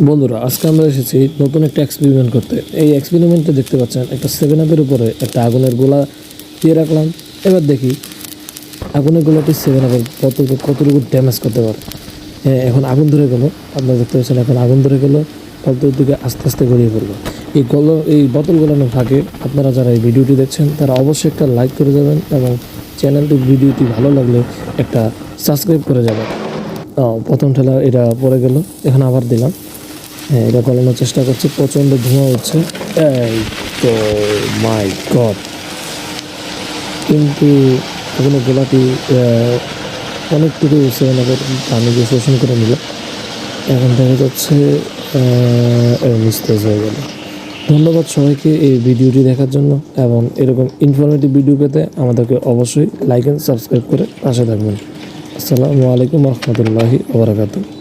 বন্ধুরা, আজকে আমরা এসেছি নতুন একটা এক্সপেরিমেন্ট করতে। এই এক্সপেরিমেন্টে দেখতে পাচ্ছেন একটা 7 আপের উপরে একটা আগুনের গোলা দিয়ে রাখলাম। এবার দেখি আগুনের গোলাটি 7 আপের কতটুকু ড্যামেজ করতে পারে। হ্যাঁ, এখন আগুন ধরে গেল। আপনারা দেখতে পাচ্ছেন এখন আগুন ধরে গেল, ফলতুর দিকে আস্তে আস্তে গড়িয়ে পড়লো। এই বোতল গলানোর ফাঁকে আপনারা যারা এই ভিডিওটি দেখছেন তারা অবশ্যই একটা লাইক করে যাবেন এবং ভিডিওটি ভালো লাগলে একটা সাবস্ক্রাইব করে যাবেন। প্রথম ঠেলা এটা পড়ে গেল, এখন আবার দিলাম। হ্যাঁ, এটা গলানোর চেষ্টা করছে, প্রচণ্ড ধোঁয়া হচ্ছে। এই তো মাই গড, কিন্তু ওখানে গোলাটি অনেকটুকু পানি দিয়ে শোষণ করে নিল। এখন দেখা যাচ্ছে নিস্তেজ হয়ে গেল। ধন্যবাদ সবাইকে এই ভিডিওটি দেখার জন্য, এবং এরকম ইনফরমেটিভ ভিডিও পেতে আমাদেরকে অবশ্যই লাইক অ্যান্ড সাবস্ক্রাইব করে পাশে থাকবেন। আসসালামু আলাইকুম রহমতুল্লাহি ওয়া বারাকাতুহু।